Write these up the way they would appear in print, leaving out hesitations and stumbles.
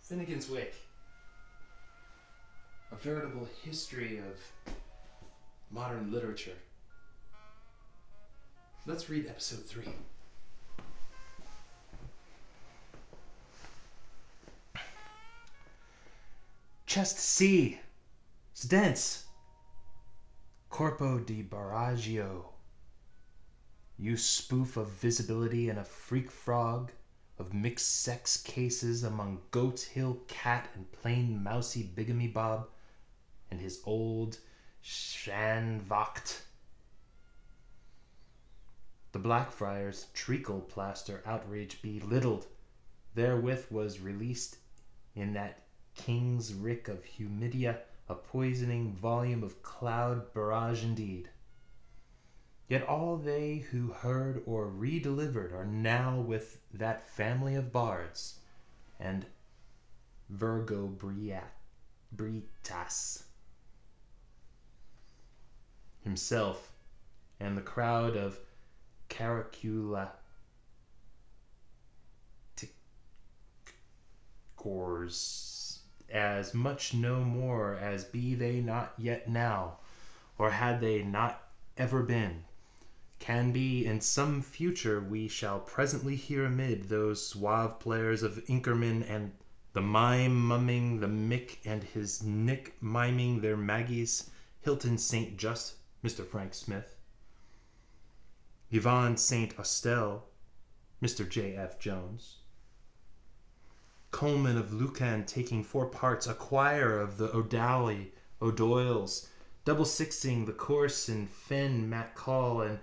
Finnegan's Wake. A veritable history of modern literature. Let's read episode 3. Chest C. Stents. Corpo di Baraggio. You spoof of visibility and a freak frog, of mixed sex cases among Goat's Hill Cat and plain mousy Bigamy Bob, and his old Shanvacht. The Blackfriars treacle plaster outrage belittled, therewith was released in that King's Rick of Humidia, a poisoning volume of cloud barrage indeed. Yet all they who heard or redelivered are now with that family of bards, and Virgo Britas himself, and the crowd of Caracula Ticors, as much no more as be they not yet now, or had they not ever been, can be in some future we shall presently hear amid those suave players of Inkerman and the mime mumming the Mick and his Nick miming their Maggies, Hilton St. Just, Mr. Frank Smith, Yvonne St. Austell, Mr. J.F. Jones, Coleman of Lucan taking 4 parts, a choir of the O'Doyles, double-sixing the course in Fenn Matt Call, and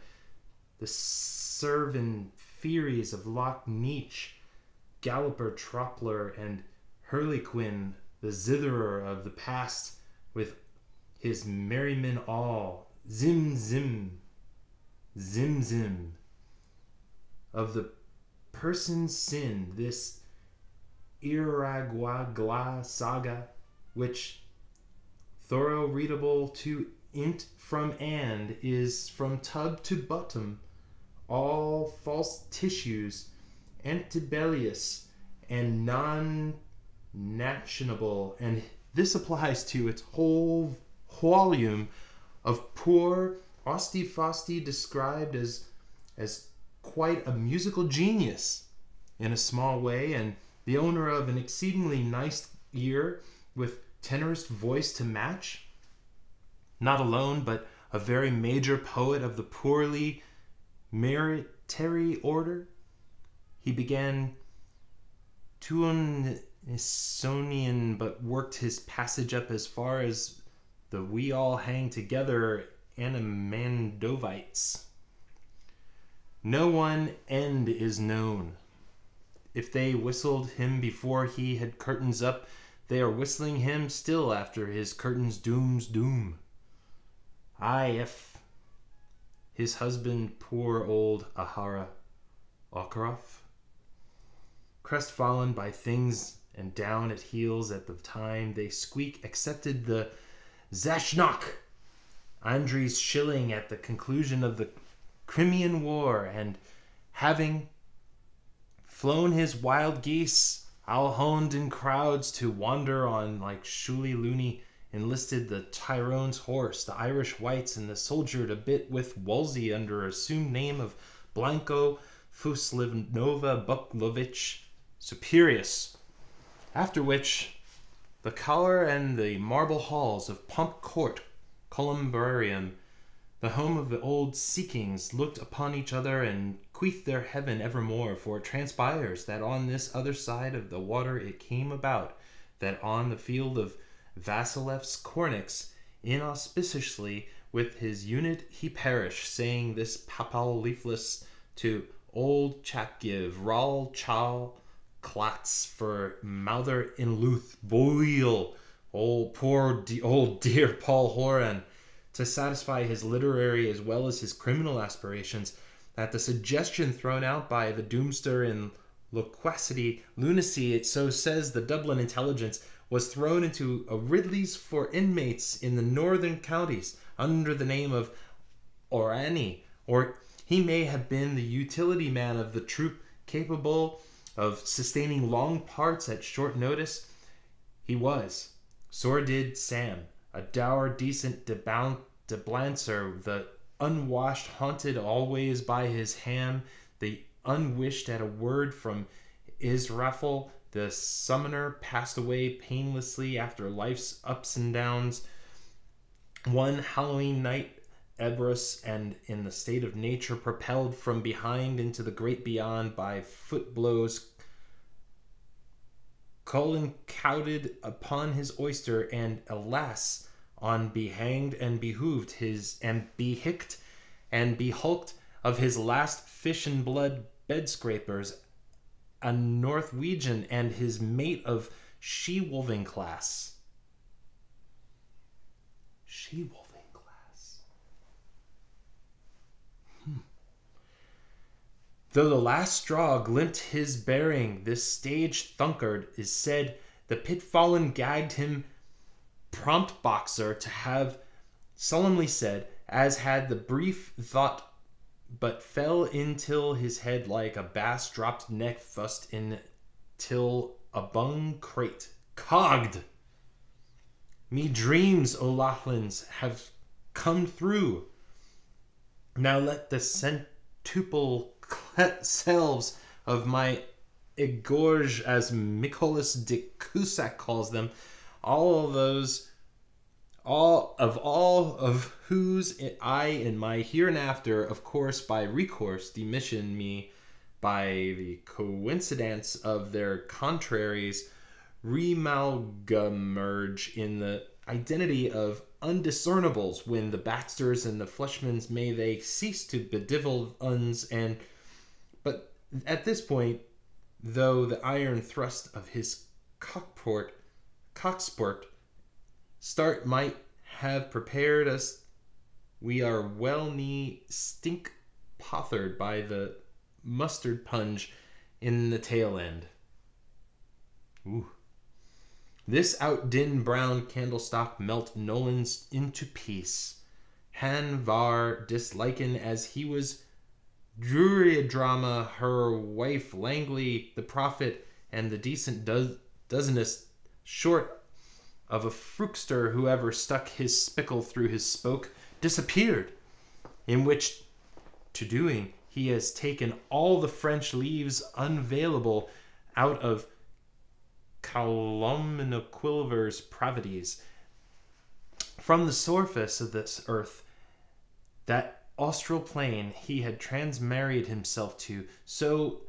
the Servan Furies of Loch Neach, Galloper Tropler, and Hurlequin, the zitherer of the past, with his merrymen all, Zim Zim, Zim Zim, of the person's sin, this Iragwagla saga, which, thorough readable to int from and, is from tub to bottom, all false tissues, antibellious and non-nationable, and this applies to its whole volume of poor Osti described as quite a musical genius in a small way, and the owner of an exceedingly nice ear with tenorist voice to match. Not alone, but a very major poet of the poorly meritary order. He began Tuonisonian, but worked his passage up as far as the we all hang together Animandovites. No one end is known. If they whistled him before he had curtains up, they are whistling him still after his curtains doom's doom. If his husband, poor old Ahara Okaroff, crestfallen by things and down at heels at the time they squeak, accepted the Zashnok, Andries shilling at the conclusion of the Crimean War, and having flown his wild geese, Alhoned in crowds to wander on like Shuli Looney, enlisted the Tyrone's horse, the Irish whites, and the soldiered a bit with Wolsey under assumed name of Blanco Fuslivnova Buklovich Superius. After which, the collar and the marble halls of Pump Court, Columbarium, the home of the old Sea-Kings, looked upon each other and queeth their heaven evermore, for it transpires that on this other side of the water it came about, that on the field of Vasilev's Cornix, inauspiciously with his unit he perished, saying this papal leafless to old Chatgiv, Ral Chal Klats for Mouther in Luth, Boyle, old dear Paul Horan, to satisfy his literary as well as his criminal aspirations, that the suggestion thrown out by the doomster in loquacity, lunacy, it so says the Dublin Intelligence, was thrown into a Ridley's for inmates in the northern counties under the name of Orani, or he may have been the utility man of the troop, capable of sustaining long parts at short notice, He was. Sore did Sam, a dour decent de Blancer, the unwashed haunted always by his ham, the unwished at a word from Israfel, the summoner, passed away painlessly after life's ups and downs. One Halloween night, ebrus and in the state of nature, propelled from behind into the great beyond by foot blows, Colin couted upon his oyster, and alas, on behanged and behooved his and behicked and behulked of his last fish and blood bed scrapers, a Norwegian and his mate of she-wolving class. She-wolving class. Though the last straw glimpsed his bearing, this stage thunkard is said the pit-fallen gagged him prompt boxer to have solemnly said, as had the brief thought, but fell in till his head like a bass dropped neck fussed in till a bung crate. Cogged! Me dreams, O Lachlins, have come through. Now let the centuple selves of my egorge, as Nicholas de Cusack calls them, all of whose I in my hereinafter, of course by recourse, demission me by the coincidence of their contraries, remalgamerge in the identity of undiscernibles, when the Baxters and the Fleischmans may they cease to bedivil uns, and but at this point, though the iron thrust of his cocksport start might have prepared us, we are well nigh stink pothered by the mustard punge in the tail end. Ooh. This outdin brown candlestock melt Nolans into peace. Han var disliken as he was Drury drama, her wife Langley, the prophet, and the decent dozenist, short of a fruitster who ever stuck his spickle through his spoke, disappeared, in which to doing he has taken all the French leaves unavailable out of Calumniquilver's pravities. From the surface of this earth, that austral plane he had transmarried himself to, so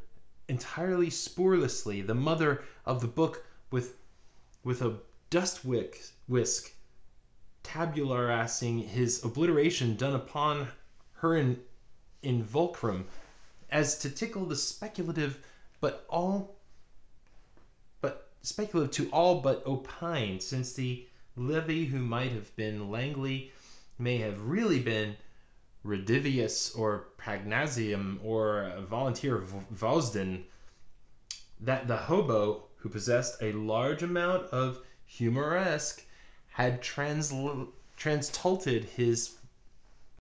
entirely spoorlessly, the mother of the book with a dust whisk tabularizing his obliteration done upon her in fulcrum, as to tickle the speculative to all but opine, since the levy who might have been Langley may have really been Redivius or Pagnasium or Volunteer Vosden, that the hobo, who possessed a large amount of humoresque, had transtulted his